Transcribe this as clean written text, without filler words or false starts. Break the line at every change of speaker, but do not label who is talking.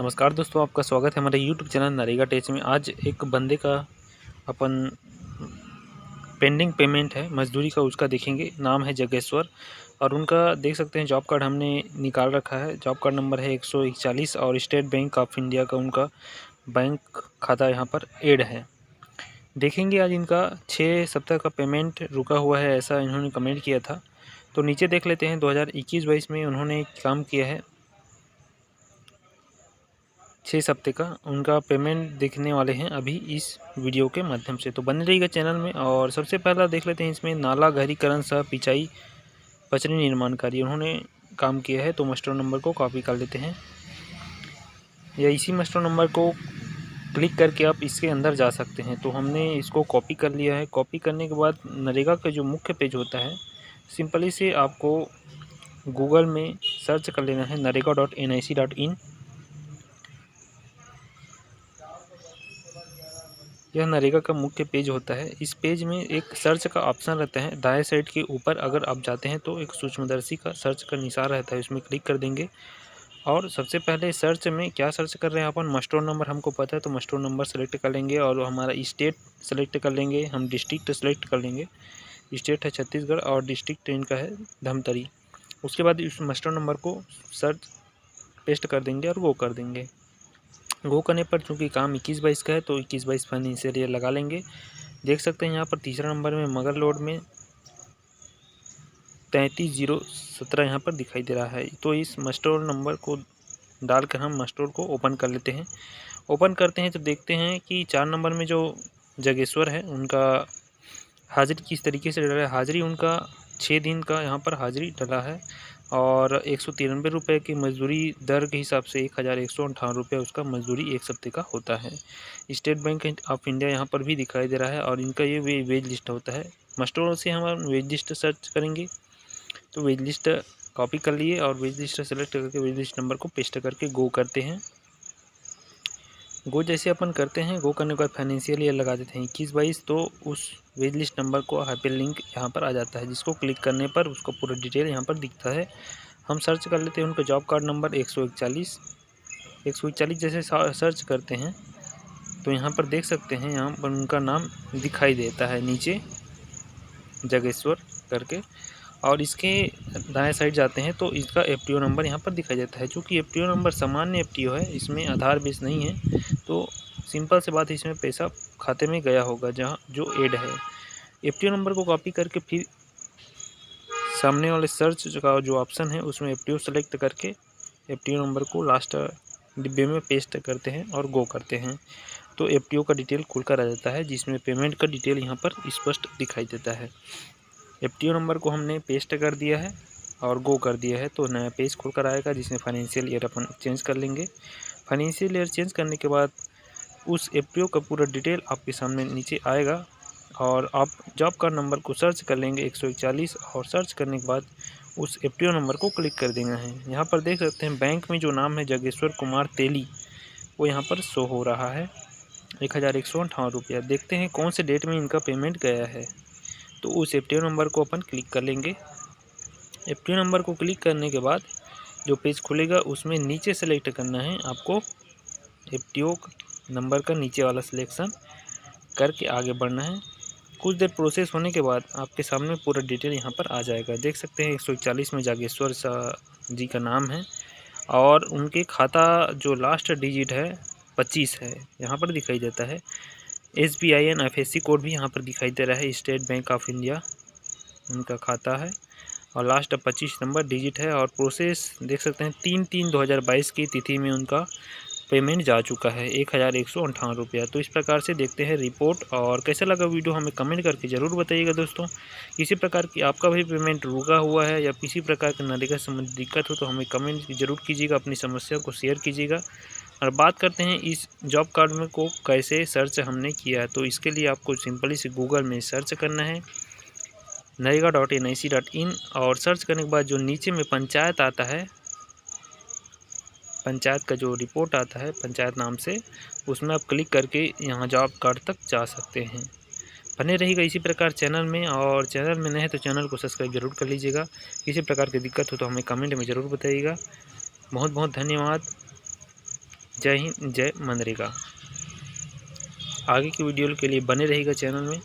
नमस्कार दोस्तों, आपका स्वागत है हमारे यूट्यूब चैनल नरेगा टेच में। आज एक बंदे का अपन पेंडिंग पेमेंट है मजदूरी का, उसका देखेंगे। नाम है जगेश्वर और उनका देख सकते हैं जॉब कार्ड हमने निकाल रखा है। जॉब कार्ड नंबर है 141 और स्टेट बैंक ऑफ इंडिया का उनका बैंक खाता यहाँ पर ऐड है। देखेंगे आज इनका 6 सप्ताह का पेमेंट रुका हुआ है, ऐसा इन्होंने कमेंट किया था। तो नीचे देख लेते हैं 2021-22 में उन्होंने काम किया है 6 हफ्ते का, उनका पेमेंट देखने वाले हैं अभी इस वीडियो के माध्यम से। तो बने रहिएगा चैनल में। और सबसे पहला देख लेते हैं इसमें नाला गहरीकरण सह पिचाई पचरी निर्माण कार्य उन्होंने काम किया है। तो मास्टर नंबर को कॉपी कर लेते हैं या इसी मास्टर नंबर को क्लिक करके आप इसके अंदर जा सकते हैं। तो हमने इसको कॉपी कर लिया है। कॉपी करने के बाद नरेगा का जो मुख्य पेज होता है, सिंपली से आपको गूगल में सर्च कर लेना है narega.nic.in। यह नरेगा का मुख्य पेज होता है। इस पेज में एक सर्च का ऑप्शन रहता है दाएं साइड के ऊपर। अगर आप जाते हैं तो एक सूक्ष्मदर्शी का सर्च का निशान रहता है, उसमें क्लिक कर देंगे। और सबसे पहले सर्च में क्या सर्च कर रहे हैं अपन, मस्टोर नंबर हमको पता है तो मस्टोर नंबर सेलेक्ट कर लेंगे और हमारा स्टेट सेलेक्ट कर लेंगे। हम डिस्ट्रिक्ट सेलेक्ट कर लेंगे। स्टेट है छत्तीसगढ़ और डिस्ट्रिक्ट इनका है धमतरी। उसके बाद इस मस्टोर नंबर को सर्च पेस्ट कर देंगे और वो कर देंगे। गो करने पर चूँकि काम 21-22 का है तो 21-22 फाइनेंशियल ईयर लगा लेंगे। देख सकते हैं यहाँ पर तीसरा नंबर में मगर लोड में 33,017 यहाँ पर दिखाई दे रहा है। तो इस मस्टोर नंबर को डालकर हम मस्टोर को ओपन कर लेते हैं। ओपन करते हैं तो देखते हैं कि 4 नंबर में जो जगेश्वर है उनका हाजिरी किस तरीके से डला है। हाजिरी उनका 6 दिन का यहाँ पर हाजिरी डला है और 193 रुपये की मजदूरी दर के हिसाब से 1158 रुपये उसका मजदूरी एक हफ्ते का होता है। स्टेट बैंक ऑफ इंडिया यहाँ पर भी दिखाई दे रहा है और इनका ये वेज लिस्ट होता है। मस्टोर से हम वेज लिस्ट सर्च करेंगे तो वेज लिस्ट कॉपी कर लिए और वेज लिस्ट सेलेक्ट करके वेज लिस्ट नंबर को पेस्ट करके गो करते हैं। गो जैसे अपन करते हैं, गो करने के बाद फाइनेंशियल ईयर लगा देते हैं 21-22। तो उस वेज लिस्ट नंबर को हाइपर लिंक यहाँ पर आ जाता है, जिसको क्लिक करने पर उसका पूरा डिटेल यहाँ पर दिखता है। हम सर्च कर लेते हैं उनका जॉब कार्ड नंबर 141 जैसे सर्च करते हैं तो यहाँ पर देख सकते हैं, यहाँ पर उनका नाम दिखाई देता है नीचे जगेश्वर करके। और इसके दाएं साइड जाते हैं तो इसका एफटीओ नंबर यहाँ पर दिखाई देता है। चूँकि एफटीओ नंबर सामान्य एफटीओ है, इसमें आधार बेस नहीं है, तो सिंपल से बात है इसमें पैसा खाते में गया होगा जहाँ जो ऐड है। एफटीओ नंबर को कॉपी करके फिर सामने वाले सर्च का जो ऑप्शन है उसमें एफटीओ सेलेक्ट करके एफटीओ नंबर को लास्ट डिब्बे में पेस्ट करते हैं और गो करते हैं। तो एफटीओ का डिटेल खुलकर आ जाता है, जिसमें पेमेंट का डिटेल यहाँ पर स्पष्ट दिखाई देता है। एफटीओ नंबर को हमने पेस्ट कर दिया है और गो कर दिया है तो नया पेज खुलकर आएगा, जिसमें फाइनेंशियल ईयर अपन चेंज कर लेंगे। फाइनेंशियल ईयर चेंज करने के बाद उस एफटीओ का पूरा डिटेल आपके सामने नीचे आएगा और आप जॉब कार्ड नंबर को सर्च कर लेंगे 141 और सर्च करने के बाद उस एफटीओ नंबर को क्लिक कर देना है। यहाँ पर देख सकते हैं बैंक में जो नाम है जगेश्वर कुमार तेली, वो यहाँ पर शो हो रहा है 1158 रुपया। देखते हैं कौन से डेट में इनका पेमेंट गया है। तो उस एफटीओ नंबर को अपन क्लिक कर लेंगे। एफटीओ नंबर को क्लिक करने के बाद जो पेज खुलेगा उसमें नीचे सेलेक्ट करना है आपको, एफटीओ नंबर का नीचे वाला सिलेक्शन करके आगे बढ़ना है। कुछ देर प्रोसेस होने के बाद आपके सामने पूरा डिटेल यहाँ पर आ जाएगा। देख सकते हैं 141 में जागेश्वर जी का नाम है और उनके खाता जो लास्ट डिजिट है 25 है, यहाँ पर दिखाई देता है। SBIN FSC कोड भी यहाँ पर दिखाई दे रहा है। स्टेट बैंक ऑफ इंडिया उनका खाता है और लास्ट 25 नंबर डिजिट है। और प्रोसेस देख सकते हैं 3/3/2022 की तिथि में उनका पेमेंट जा चुका है 1158 रुपया। तो इस प्रकार से देखते हैं रिपोर्ट। और कैसा लगा वीडियो हमें कमेंट करके ज़रूर बताइएगा दोस्तों। किसी प्रकार की आपका भी पेमेंट रुका हुआ है या किसी प्रकार की नरेगा संबंधी दिक्कत हो तो हमें कमेंट जरूर कीजिएगा, अपनी समस्या को शेयर कीजिएगा। और बात करते हैं इस जॉब कार्ड में को कैसे सर्च हमने किया है। तो इसके लिए आपको सिंपली से गूगल में सर्च करना है narega.nic.in और सर्च करने के बाद जो नीचे में पंचायत आता है, पंचायत का जो रिपोर्ट आता है पंचायत नाम से, उसमें आप क्लिक करके यहाँ जॉब कार्ड तक जा सकते हैं। बने रहिएगा इसी प्रकार चैनल में, और चैनल में नए हैं तो चैनल को सब्सक्राइब जरूर कर लीजिएगा। किसी प्रकार की दिक्कत हो तो हमें कमेंट में ज़रूर बताइएगा। बहुत बहुत धन्यवाद। जय हिंद, जय मनरेगा। आगे की वीडियो के लिए बने रहिएगा चैनल में।